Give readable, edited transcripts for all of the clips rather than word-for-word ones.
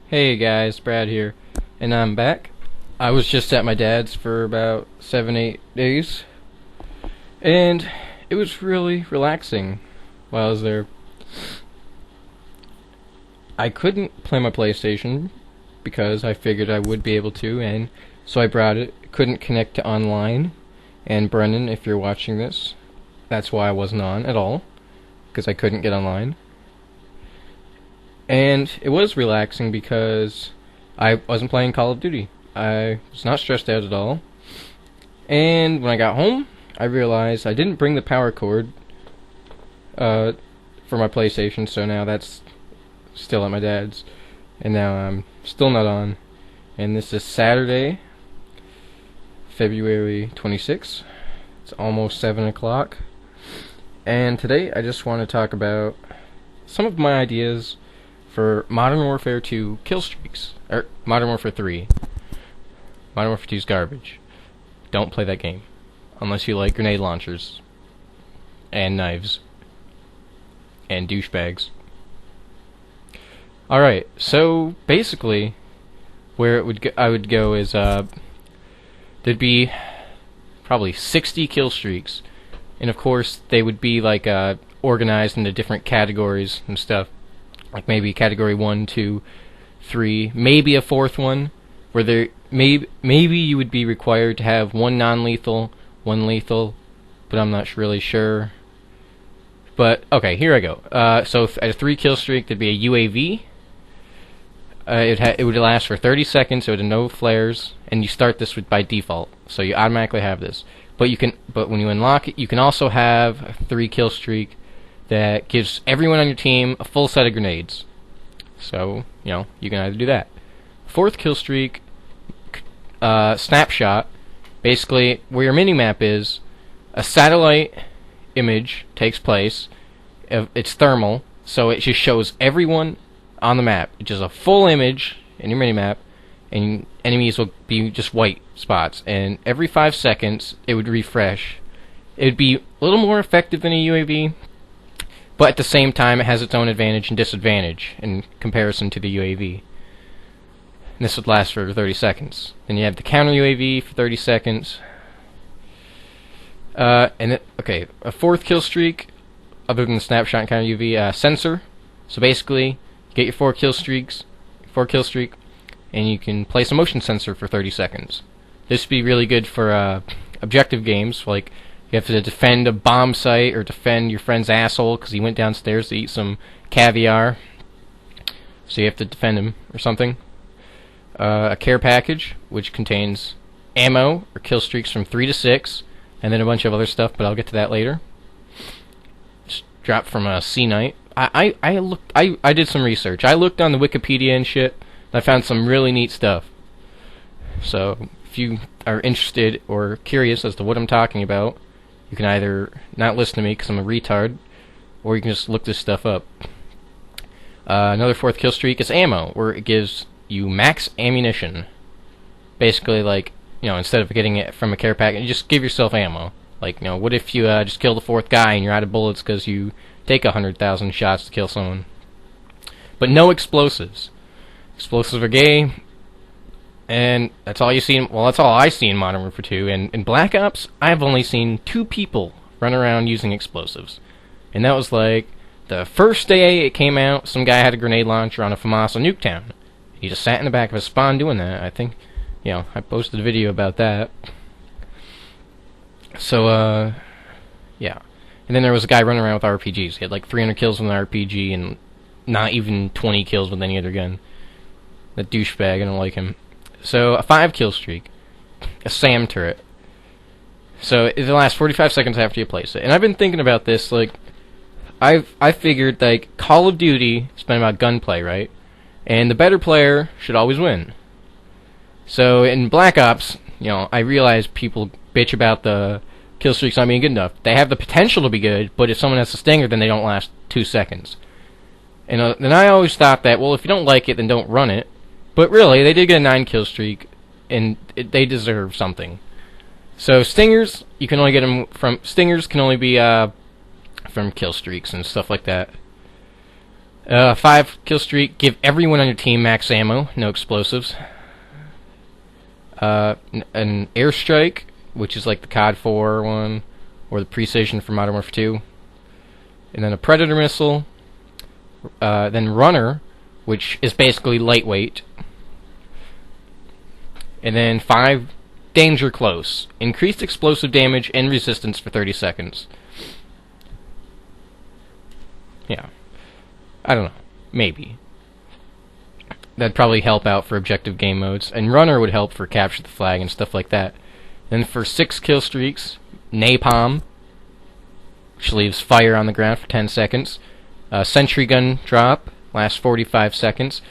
Hey guys, Brad here, and I'm back. I was just at my dad's for about 7-8 days, and it was really relaxing while I was there. I couldn't play my PlayStation because I figured I would be able to, and so I brought it. Couldn't connect to online, and Brendan, if you're watching this, that's why I wasn't on at all, because I couldn't get online. And it was relaxing because I wasn't playing Call of Duty. I was not stressed out at all. And when I got home, I realized I didn't bring the power cord for my PlayStation, so now that's still at my dad's. And now I'm still not on. And this is Saturday, February 26th. It's almost 7 o'clock. And today I just want to talk about some of my ideas for Modern Warfare 2 Killstreaks, or Modern Warfare 3. Modern Warfare 2 is garbage. Don't play that game. Unless you like grenade launchers. And knives. And douchebags. Alright, so basically, where I would go is, there'd be probably 60 killstreaks. And of course, they would be like, organized into different categories and stuff. Like maybe category 1, 2, 3, maybe a fourth one, where there maybe you would be required to have one non-lethal, one lethal, but I'm not really sure. But okay, here I go. So at a 3 kill streak, there'd be a UAV. It would last for 30 seconds, so it had no flares, and you start this by default, so you automatically have this. But when you unlock it, you can also have a 3 kill streak that gives everyone on your team a full set of grenades. So, you can either do that. 4th kill streak, snapshot, basically where your minimap is, a satellite image takes place. It's thermal, so it just shows everyone on the map. It's just a full image in your minimap, and enemies will be just white spots. And every 5 seconds, it would refresh. It would be a little more effective than a UAV, but at the same time, it has its own advantage and disadvantage in comparison to the UAV. And this would last for 30 seconds. Then you have the counter UAV for 30 seconds. A 4th kill streak, other than the snapshot and counter UAV, sensor. So basically, you get your 4 kill streak, and you can place a motion sensor for 30 seconds. This would be really good for objective games, like you have to defend a bomb site or defend your friend's asshole because he went downstairs to eat some caviar. So you have to defend him or something. A care package, which contains ammo or kill streaks from 3 to 6, and then a bunch of other stuff, but I'll get to that later. Just dropped from a C-Night. I did some research. I looked on the Wikipedia and shit, and I found some really neat stuff. So if you are interested or curious as to what I'm talking about, you can either not listen to me because I'm a retard, or you can just look this stuff up. Another 4th kill streak is ammo, where it gives you max ammunition. Basically, like, instead of getting it from a care pack, you just give yourself ammo. Like, what if you just kill the 4th guy and you're out of bullets because you take 100,000 shots to kill someone? But no explosives. Explosives are gay. And that's all you see. Well, that's all I see in Modern Warfare 2. And in Black Ops, I've only seen 2 people run around using explosives. And that was like the first day it came out. Some guy had a grenade launcher on a FAMAS on Nuketown. He just sat in the back of his spawn doing that. I think, I posted a video about that. So, yeah. And then there was a guy running around with RPGs. He had like 300 kills with an RPG and not even 20 kills with any other gun. That douchebag, I don't like him. So, a 5 kill streak. A SAM turret. So, it'll last 45 seconds after you place it. And I've been thinking about this, like, I figured, like, Call of Duty has been about gunplay, right? And the better player should always win. So, in Black Ops, I realize people bitch about the kill streaks not being good enough. They have the potential to be good, but if someone has a stinger, then they don't last 2 seconds. And then I always thought that, well, if you don't like it, then don't run it. But really, they did get a 9 kill streak, and they deserve something. So stingers, you can only get them from... Stingers can only be from kill streaks and stuff like that. 5 kill streak. Give everyone on your team max ammo, no explosives. An airstrike, which is like the COD 4 one, or the Precision from Modern Warfare 2. And then a Predator missile. Then runner, which is basically lightweight. And then 5 danger close. Increased explosive damage and resistance for 30 seconds. Yeah. I don't know. Maybe. That'd probably help out for objective game modes. And runner would help for capture the flag and stuff like that. Then for 6 kill streaks, napalm, which leaves fire on the ground for 10 seconds. Sentry gun drop, lasts 45 seconds.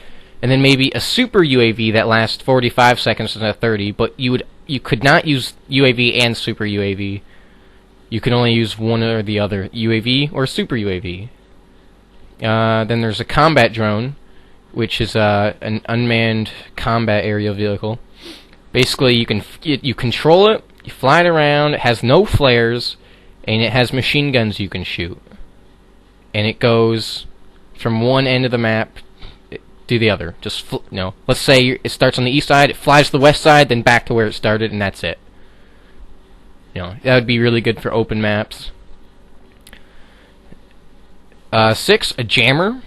And then maybe a super UAV that lasts 45 seconds instead of 30, but you could not use UAV and super UAV. You can only use one or the other, UAV or super UAV. Then there's a combat drone, which is an unmanned combat aerial vehicle. Basically, you control it, you fly it around, it has no flares, and it has machine guns you can shoot. And it goes from one end of the map to the other. Just let's say it starts on the east side, it flies to the west side, then back to where it started, and that's it. That would be really good for open maps. 6, a jammer.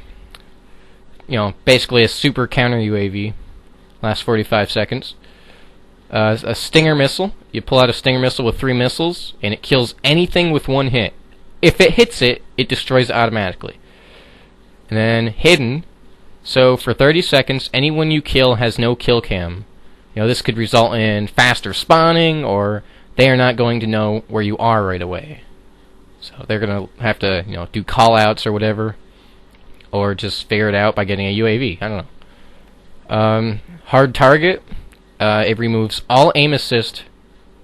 Basically a super counter UAV. Lasts 45 seconds. A stinger missile. You pull out a stinger missile with 3 missiles, and it kills anything with 1 hit. If it hits it, it destroys it automatically. And then hidden. So for 30 seconds, anyone you kill has no kill cam. This could result in faster spawning, or they are not going to know where you are right away. So they're going to have to, do call-outs or whatever, or just figure it out by getting a UAV. I don't know. Hard target. It removes all aim assist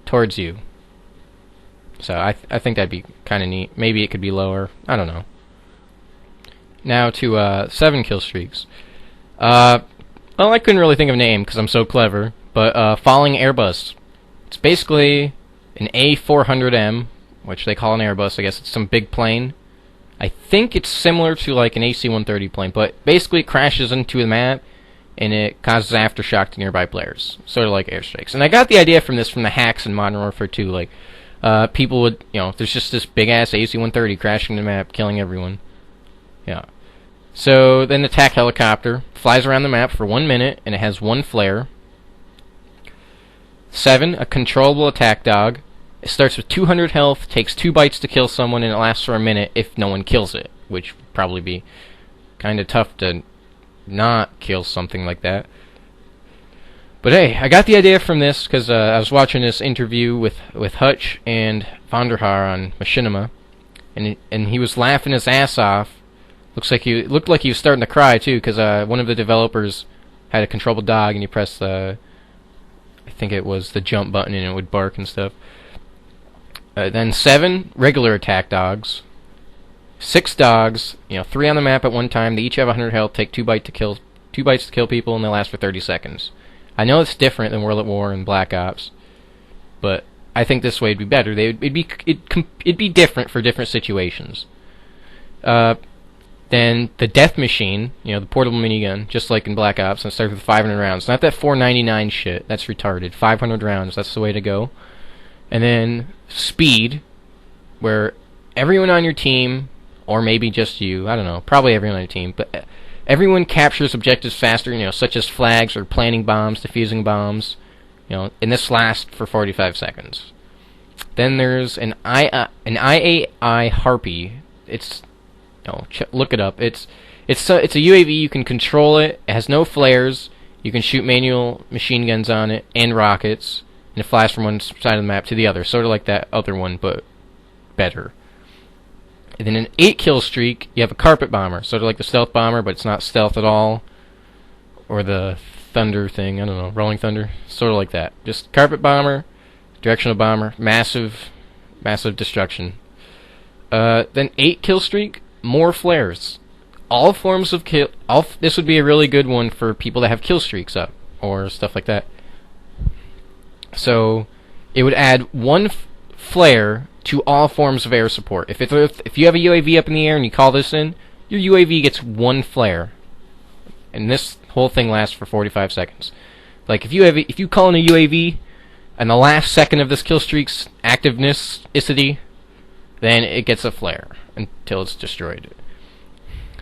towards you. So I think that'd be kind of neat. Maybe it could be lower. I don't know. Now to 7 kill streaks. Well, I couldn't really think of a name because I'm so clever. But Falling Airbus. It's basically an A400M, which they call an Airbus. I guess it's some big plane. I think it's similar to like an AC-130 plane, but basically it crashes into the map and it causes aftershock to nearby players, sort of like airstrikes. And I got the idea from the hacks in Modern Warfare 2. Like, people would, there's just this big ass AC-130 crashing the map, killing everyone. Yeah. So then attack helicopter flies around the map for 1 minute and it has 1 flare. 7, a controllable attack dog. It starts with 200 health, takes 2 bites to kill someone, and it lasts for a minute if no one kills it, which would probably be kind of tough to not kill something like that. But hey, I got the idea from this because I was watching this interview with Hutch and Vonderhaar on Machinima, and he was laughing his ass off. Looked like he was starting to cry too, because one of the developers had a controllable dog, and you press I think it was the jump button, and it would bark and stuff. Then 7 regular attack dogs. 6 dogs, 3 on the map at one time. They each have 100 health. Take 2 bites to kill people, and they last for 30 seconds. I know it's different than World at War and Black Ops, but I think this way would be better. It'd be different for different situations. Then the Death Machine, the portable minigun, just like in Black Ops, and it starts with 500 rounds. Not that 499 shit. That's retarded. 500 rounds. That's the way to go. And then Speed, where everyone on your team, or maybe just you, I don't know, probably everyone on your team, but everyone captures objectives faster, such as flags or planting bombs, defusing bombs, and this lasts for 45 seconds. Then there's an IAI Harpy. It's, look it up. It's a UAV. You can control it. It has no flares. You can shoot manual machine guns on it and rockets. And it flies from one side of the map to the other, sort of like that other one, but better. And then an 8 kill streak, you have a carpet bomber, sort of like the stealth bomber, but it's not stealth at all. Or the thunder thing, I don't know, rolling thunder, sort of like that. Just carpet bomber, directional bomber, massive destruction. Then 8 kill streak, more flares. All forms of kill. This would be a really good one for people that have kill streaks up or stuff like that. So it would add 1 flare to all forms of air support. If you have a UAV up in the air and you call this in, your UAV gets 1 flare. And this whole thing lasts for 45 seconds. Like, if you call in a UAV, and the last second of this killstreak's activeness-icity, then it gets a flare until it's destroyed.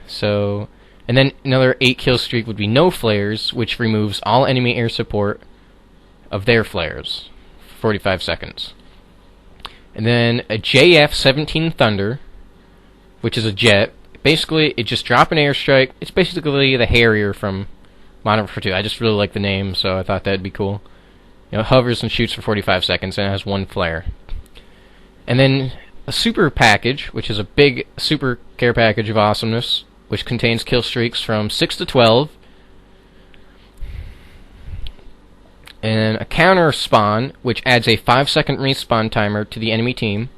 So, and then another 8 kill streak would be no flares, which removes all enemy air support of their flares for 45 seconds. And then a JF-17 Thunder, which is a jet. Basically, it just drops an airstrike. It's basically the Harrier from Modern Warfare 2. I just really like the name, so I thought that'd be cool. You know, it hovers and shoots for 45 seconds, and it has 1 flare. And then a super package, which is a big super care package of awesomeness, which contains kill streaks from 6 to 12. And a counter spawn, which adds a 5-second respawn timer to the enemy team.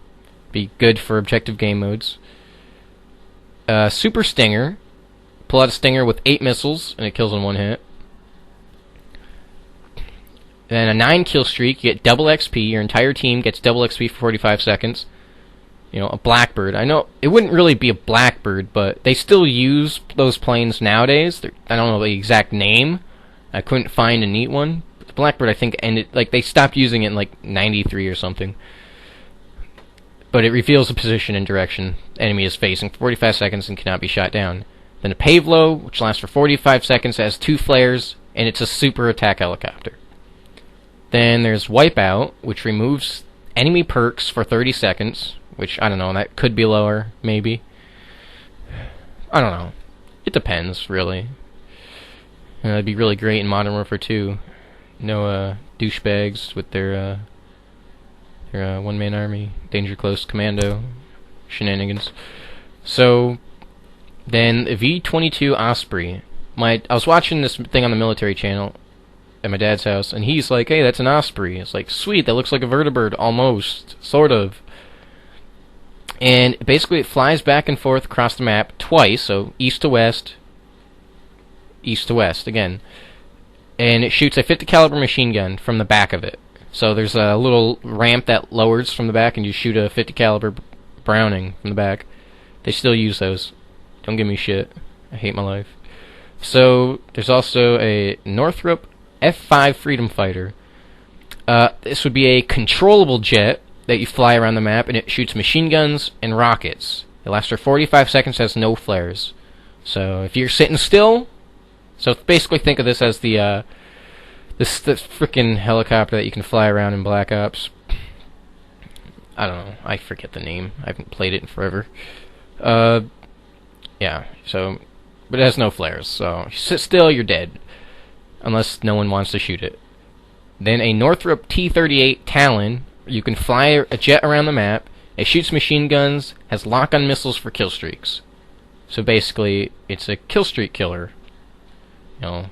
Be good for objective game modes. Super Stinger. Pull out a Stinger with 8 missiles, and it kills in 1 hit. Then a 9 kill streak, you get double XP. Your entire team gets double XP for 45 seconds. You know, a Blackbird. I know it wouldn't really be a Blackbird, but they still use those planes nowadays. I don't know the exact name. I couldn't find a neat one. But the Blackbird, I think, ended, like, they stopped using it in, like, 93 or something. But it reveals the position and direction the enemy is facing for 45 seconds and cannot be shot down. Then a Pavlo, which lasts for 45 seconds, has 2 flares, and it's a super attack helicopter. Then there's Wipeout, which removes enemy perks for 30 seconds, which, I don't know, that could be lower, maybe. I don't know. It depends, really. That'd be really great in Modern Warfare 2. No douchebags with their one-man army, danger close commando shenanigans. So, then the V-22 Osprey. I was watching this thing on the military channel at my dad's house, and he's like, hey, that's an Osprey. It's like, sweet, that looks like a vertibird, almost, sort of. And basically it flies back and forth across the map twice, so east to west again. And it shoots a 50 caliber machine gun from the back of it. So there's a little ramp that lowers from the back, and you shoot a 50 caliber Browning from the back. They still use those. Don't give me shit. I hate my life. So there's also a Northrop F5 Freedom Fighter. This would be a controllable jet that you fly around the map, and it shoots machine guns and rockets. It lasts for 45 seconds, has no flares. So if you're sitting still, so basically think of this as the frickin' helicopter that you can fly around in Black Ops. I don't know. I forget the name. I haven't played it in forever. Yeah. So, but it has no flares. So, you sit still, you're dead, unless no one wants to shoot it. Then a Northrop T-38 Talon. You can fly a jet around the map. It shoots machine guns. Has lock-on missiles for kill streaks. So basically, it's a kill streak killer. You know,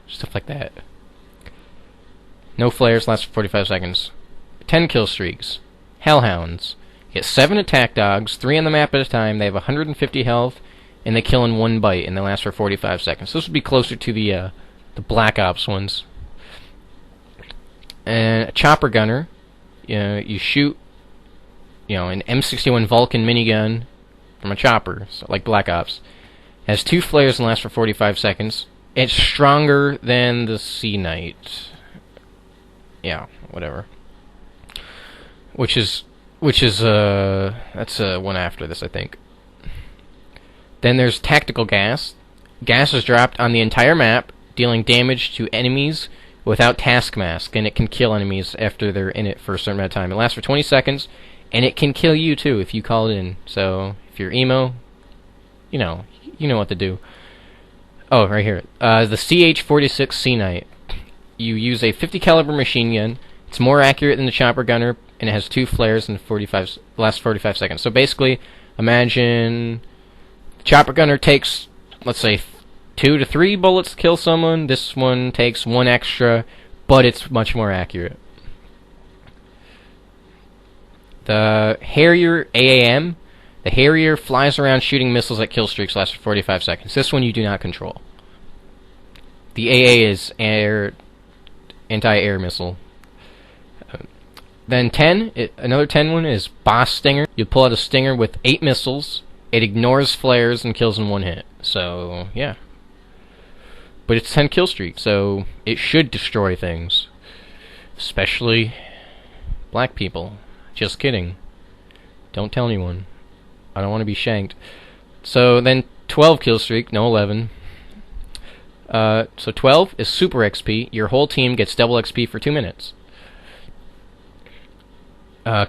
stuff like that. No flares, lasts for 45 seconds. 10 kill streaks. Hellhounds. You get 7 attack dogs, 3 on the map at a time. They have 150 health, and they kill in 1 bite, and they last for 45 seconds. So this would be closer to the Black Ops ones. And a chopper gunner. You shoot, an M61 Vulcan minigun from a chopper, so like Black Ops. It has 2 flares and lasts for 45 seconds. It's stronger than the Sea Knight. Yeah, whatever. Which is that's one after this, I think. Then there's tactical gas. Gas is dropped on the entire map, dealing damage to enemies without task mask, and it can kill enemies after they're in it for a certain amount of time. It lasts for 20 seconds, and it can kill you too if you call it in. So if you're emo, you know what to do. Oh, right here. The CH-46 Sea Knight. You use a 50 caliber machine gun. It's more accurate than the chopper gunner, and it has 2 flares and lasts 45 seconds. So basically, imagine the chopper gunner takes, let's say, 2 to 3 bullets to kill someone. This one takes 1 extra, but it's much more accurate. The Harrier AAM. The Harrier flies around shooting missiles at kill streaks, lasts for 45 seconds. This one you do not control. The AA is anti-air missile. Then 10, another 10 one is Boss Stinger. You pull out a Stinger with 8 missiles, It ignores flares and kills in one hit. So, yeah. But it's 10 kill streak, so it should destroy things. Especially black people. Just kidding. Don't tell anyone. I don't want to be shanked. So then 12 kill streak, no 11. So 12 is super XP. Your whole team gets double XP for 2 minutes.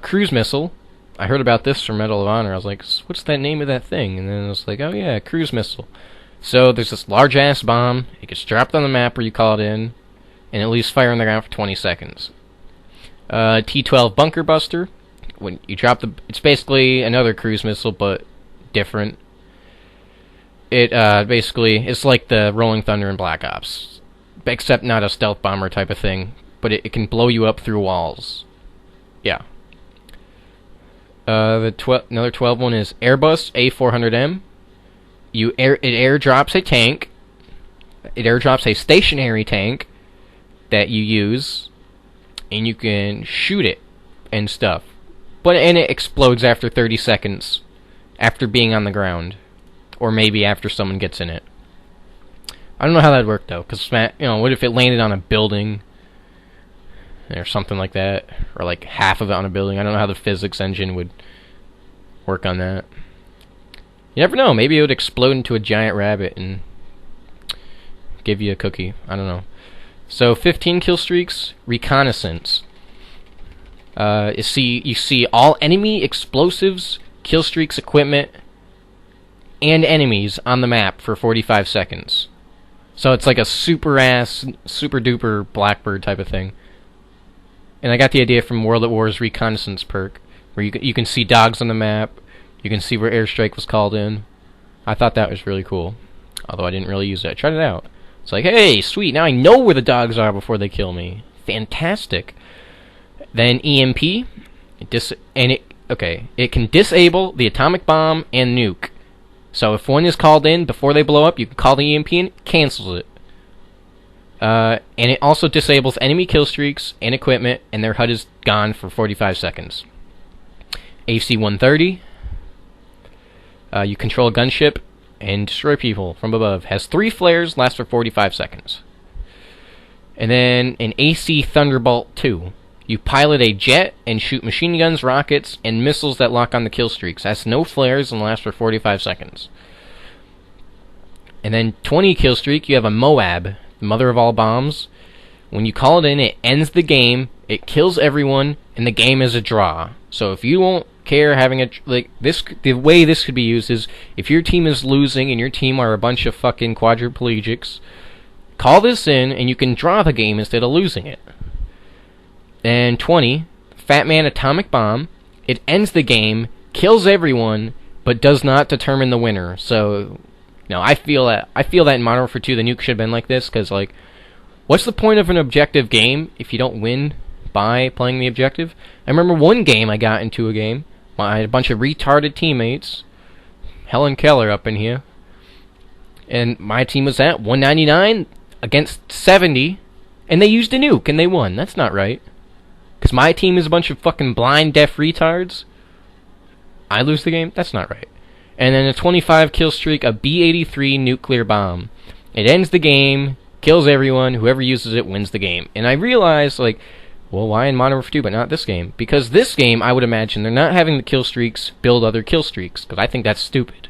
Cruise missile. I heard about this from Medal of Honor. I was like, what's that name of that thing? And then I was like, oh yeah, cruise missile. So there's this large-ass bomb. It gets dropped on the map where you call it in, and it leaves fire on the ground for 20 seconds. T-12 bunker buster. When you drop it's basically another cruise missile, but different. It basically, it's like the Rolling Thunder in Black Ops, except not a stealth bomber type of thing, but it can blow you up through walls. Yeah. Another 12 one is Airbus A400M. It airdrops a tank. It airdrops a stationary tank that you use, and you can shoot it and stuff. And it explodes after 30 seconds after being on the ground, or maybe after someone gets in it. I don't know how that would work though, because what if it landed on a building or something like that, or like half of it on a building? I don't know how the physics engine would work on that. You never know. Maybe it would explode into a giant rabbit and give you a cookie. I don't know. So 15 kill streaks, reconnaissance. You see all enemy explosives, kill streaks, equipment, and enemies on the map for 45 seconds. So it's like a super duper Blackbird type of thing. And I got the idea from World at War's reconnaissance perk, where you can see dogs on the map. You can see where airstrike was called in. I thought that was really cool, although I didn't really use it. I tried it out. It's like, hey, sweet, now I know where the dogs are before they kill me. Fantastic. Then EMP, it can disable the atomic bomb and nuke. So if one is called in before they blow up, you can call the EMP and it cancels it. And it also disables enemy kill streaks and equipment, and their HUD is gone for 45 seconds. AC-130. You control a gunship and destroy people from above. Has 3 flares, lasts for 45 seconds. And then an AC Thunderbolt 2. You pilot a jet and shoot machine guns, rockets, and missiles that lock on the kill streaks. Has no flares and lasts for 45 seconds. And then 20 kill streak, you have a Moab, the mother of all bombs. When you call it in, it ends the game, it kills everyone, and the game is a draw. So if you won't care having the way this could be used is if your team is losing and your team are a bunch of fucking quadriplegics, call this in and you can draw the game instead of losing it. And 20, Fat Man Atomic Bomb. It ends the game, kills everyone, but does not determine the winner. So, I feel that in Modern Warfare 2 the nuke should have been like this, because what's the point of an objective game if you don't win by playing the objective? I remember one game I got into a game. I had a bunch of retarded teammates. Helen Keller up in here. And my team was at 199 against 70. And they used a nuke and they won. That's not right. Because my team is a bunch of fucking blind, deaf retards. I lose the game? That's not right. And then a 25 kill streak, a B-83 nuclear bomb. It ends the game, kills everyone, whoever uses it wins the game. And I realized, well, why in Modern Warfare 2 but not this game? Because this game, I would imagine, they're not having the kill streaks build other kill streaks, because I think that's stupid.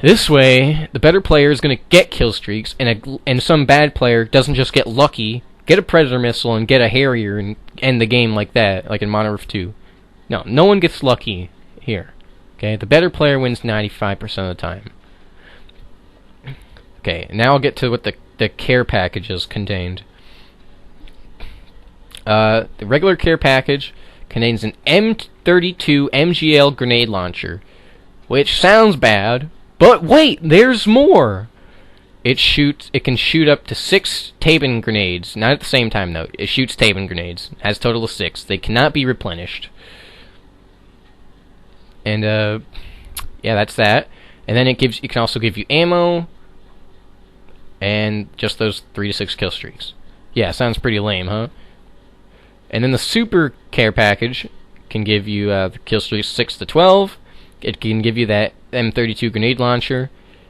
This way, the better player is going to get kill streaks, and some bad player doesn't just get lucky, get a Predator missile, and get a Harrier, and end the game like that, like in Modern Warfare 2. No one gets lucky here. Okay, the better player wins 95% of the time. Okay, now I'll get to what the care packages contained. The regular care package contains an M32 MGL grenade launcher, which sounds bad, but wait, there's more! It can shoot up to 6 Taban grenades, not at the same time though. It shoots Taban grenades, has a total of 6. They cannot be replenished. And yeah, that's that. And then it can also give you ammo, and just those 3 to 6 kill streaks. Yeah, sounds pretty lame, huh? And then the super care package can give you the kill streaks 6 to 12, It can give you that M32 grenade launcher.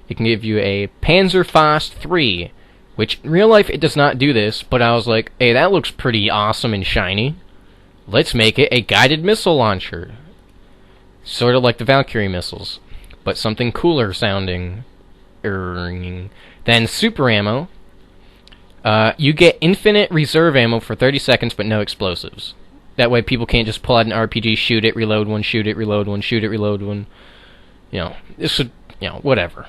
It can give you a Panzerfaust 3, which in real life it does not do this, but I was like, hey, that looks pretty awesome and shiny. Let's make it a guided missile launcher. Sort of like the Valkyrie missiles, but something cooler sounding. Then super ammo. You get infinite reserve ammo for 30 seconds, but no explosives. That way people can't just pull out an RPG, shoot it, reload one, shoot it, reload one, shoot it, reload one. You know, this would, whatever.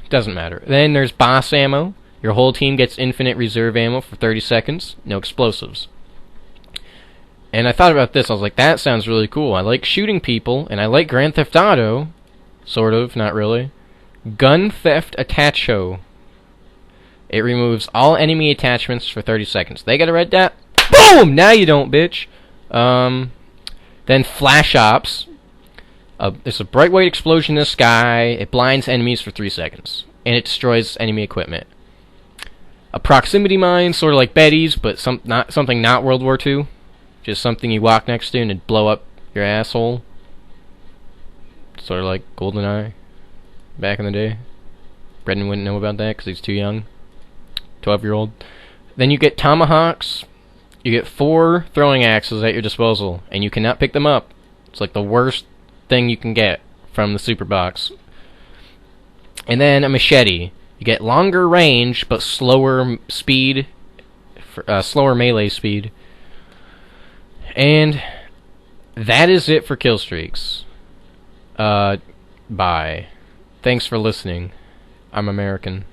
Doesn't matter. Then there's boss ammo. Your whole team gets infinite reserve ammo for 30 seconds, no explosives. And I thought about this, I was like, that sounds really cool. I like shooting people, and I like Grand Theft Auto. Sort of, not really. Gun Theft Attacho. It removes all enemy attachments for 30 seconds. They got a red dot? Boom! Now you don't, bitch. Then Flash Ops. There's a bright white explosion in the sky. It blinds enemies for 3 seconds. And it destroys enemy equipment. A proximity mine, sort of like Betty's, but something not World War II. Just something you walk next to and it'd blow up your asshole. Sort of like GoldenEye back in the day. Brendan wouldn't know about that because he's too young. 12-year-old. Then you get tomahawks. You get 4 throwing axes at your disposal, and you cannot pick them up. It's like the worst thing you can get from the super box. And then a machete. You get longer range, but slower speed, slower melee speed. And that is it for Killstreaks. Bye. Thanks for listening. I'm American.